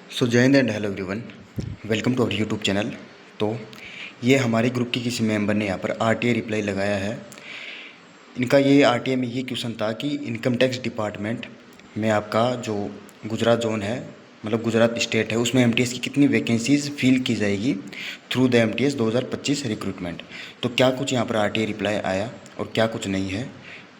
So Jai Hind and hello everyone, welcome to our YouTube channel. तो ये हमारे ग्रुप के किसी मेंबर ने यहाँ पर आरटीआई रिप्लाई लगाया है। इनका ये आरटीआई में ये क्वेश्चन था कि इनकम टैक्स डिपार्टमेंट में आपका जो गुजरात जोन है, मतलब गुजरात स्टेट है, उसमें एमटीएस की कितनी वैकेंसीज फिल की जाएगी थ्रू द एमटीएस 2025 रिक्रूटमेंट। तो क्या कुछ यहाँ पर आरटीआई रिप्लाई आया और क्या कुछ नहीं है,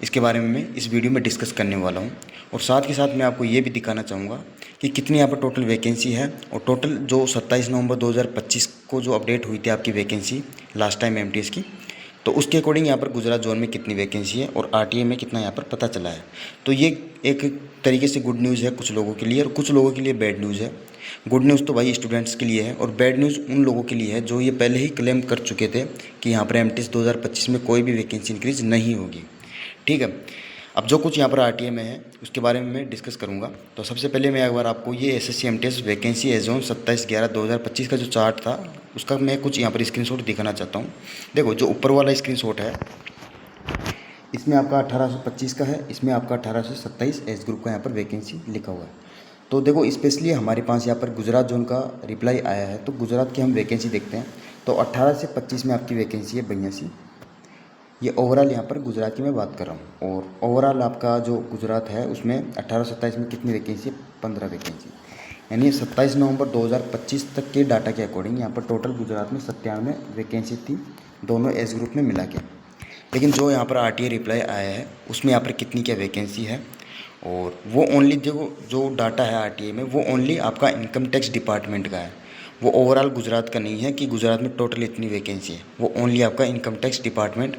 इसके बारे में मैं इस वीडियो में डिस्कस करने वाला हूँ। और साथ के साथ मैं आपको ये भी दिखाना चाहूँगा कि कितनी यहाँ पर टोटल वैकेंसी है और टोटल जो 27 नवंबर 2025 को जो अपडेट हुई थी आपकी वैकेंसी लास्ट टाइम एमटीएस की, तो उसके अकॉर्डिंग यहाँ पर गुजरात जोन में कितनी वैकेंसी है और आरटीआई में कितना यहाँ पर पता चला है। तो ये एक तरीके से गुड न्यूज़ है कुछ लोगों के लिए और कुछ लोगों के लिए बैड न्यूज़ है। गुड न्यूज़ तो भाई स्टूडेंट्स के लिए है और बैड न्यूज़ उन लोगों के लिए है जो ये पहले ही क्लेम कर चुके थे कि यहाँ पर एमटीएस 2025 में कोई भी वैकेंसी इंक्रीज नहीं होगी। ठीक है, अब जो कुछ यहाँ पर आरटीआई में है उसके बारे में मैं डिस्कस करूँगा। तो सबसे पहले मैं एक बार आपको ये SSC MTS vacancy as on 27/11/2025 का जो चार्ट था उसका मैं कुछ यहाँ पर स्क्रीनशॉट दिखाना चाहता हूँ। देखो, जो ऊपर वाला स्क्रीनशॉट है इसमें आपका 1825 का है, इसमें आपका 1827 एज ग्रुप का यहाँ पर वैकेंसी लिखा हुआ है। तो देखो, स्पेशली हमारे पास यहाँ पर गुजरात जोन का रिप्लाई आया है, तो गुजरात की हम वैकेंसी देखते हैं। तो 18 से 25 में आपकी वैकेंसी है बढ़िया सी। ये ओवरऑल यहाँ पर गुजरात की मैं बात कर रहा हूँ और ओवरऑल आपका जो गुजरात है उसमें 18-27 में कितनी वैकेंसी है? 15 वैकेंसी। यानी 27 नवंबर 2025 तक के डाटा के अकॉर्डिंग यहाँ पर टोटल गुजरात में 97 वैकेंसी थी, दोनों एज ग्रुप में मिला के। लेकिन जो यहाँ पर आरटीआई रिप्लाई आया है उसमें यहाँ पर कितनी क्या वैकेंसी है, और वो ओनली जो डाटा है आरटीआई में वो ओनली आपका इनकम टैक्स डिपार्टमेंट का है, वो ओवरऑल गुजरात का नहीं है कि गुजरात में टोटल इतनी वैकेंसी है। वो ओनली आपका इनकम टैक्स डिपार्टमेंट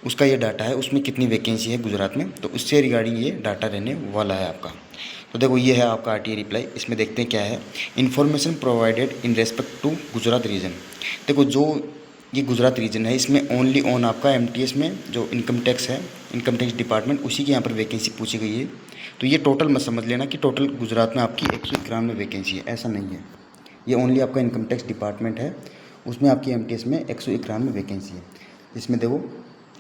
उसका ये डाटा है, उसमें कितनी वैकेंसी है गुजरात में, तो उससे रिगार्डिंग ये डाटा रहने वाला है आपका। तो देखो, ये है आपका आरटीआई रिप्लाई। इसमें देखते हैं क्या है। Information provided in respect to Gujarat region. देखो, जो ये गुजरात रीजन है इसमें ओनली ऑन आपका एमटीएस में जो इनकम टैक्स है, इनकम टैक्स डिपार्टमेंट, उसी की यहाँ पर वैकेंसी पूछी गई है। तो ये टोटल मत समझ लेना कि टोटल गुजरात में आपकी 191 वैकेंसी है, ऐसा नहीं है। ये ओनली आपका इनकम टैक्स डिपार्टमेंट है, उसमें आपकी एमटीएस में 191 वैकेंसी है। इसमें देखो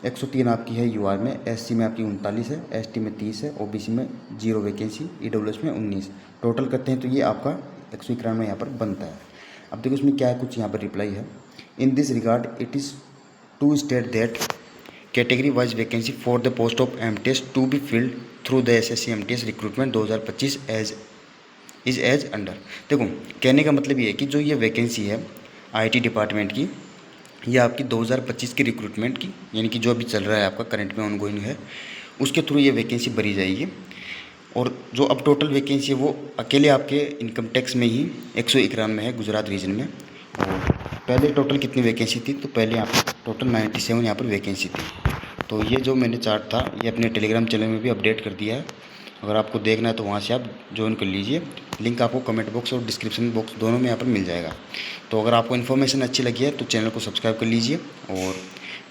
103 आपकी है यूआर में, एससी में आपकी 39 है, एसटी में 30 है, ओबीसी में 0 वैकेंसी, ईडब्ल्यूएस में 19। टोटल करते हैं तो ये आपका 191 यहाँ पर बनता है। अब देखो इसमें क्या है, कुछ यहाँ पर रिप्लाई है। In this regard it is to state that category wise vacancy for the post of MTS to be filled through the SSC MTS recruitment 2025 is as under. देखो, कहने का मतलब ये है कि जो ये वैकेंसी है आईटी डिपार्टमेंट की, ये आपकी 2025 की रिक्रूटमेंट की, यानी कि जो अभी चल रहा है आपका करंट में ऑनगोइंग है, उसके थ्रू ये वैकेंसी भरी जाएगी। और जो अब टोटल वैकेंसी है वो अकेले आपके इनकम टैक्स में ही 191 है गुजरात रीजन में। और पहले टोटल कितनी वैकेंसी थी? तो पहले यहाँ पर टोटल 97 यहाँ पर वैकेंसी थी। तो ये जो मैंने चार्ट था ये अपने टेलीग्राम चैनल में भी अपडेट कर दिया है। अगर आपको देखना है तो वहाँ से आप ज्वाइन कर लीजिए। लिंक आपको कमेंट बॉक्स और डिस्क्रिप्शन बॉक्स दोनों में यहाँ पर मिल जाएगा। तो अगर आपको इन्फॉर्मेशन अच्छी लगी है तो चैनल को सब्सक्राइब कर लीजिए और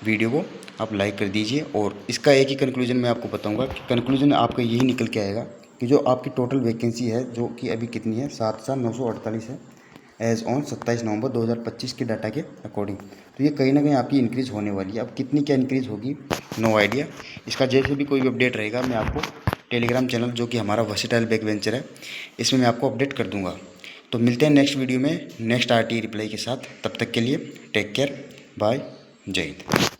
वीडियो को आप लाइक कर दीजिए। और इसका एक ही कंक्लूजन मैं आपको बताऊंगा कि कंक्लूजन आपका यही निकल के आएगा कि जो आपकी टोटल वैकेंसी है जो कि अभी कितनी है, 7,948 है एज ऑन 27 नवंबर 2025 के डाटा के अकॉर्डिंग। तो ये कहीं ना कहीं आपकी इंक्रीज़ होने वाली है। अब कितनी क्या इंक्रीज़ होगी, नो आइडिया। इसका जैसे भी कोई भी अपडेट रहेगा मैं आपको टेलीग्राम चैनल जो कि हमारा वर्सेटाइल बैक वेंचर है इसमें मैं आपको अपडेट कर दूंगा। तो मिलते हैं नेक्स्ट वीडियो में नेक्स्ट आरटीआई रिप्लाई के साथ। तब तक के लिए टेक केयर, बाय, जय हिंद।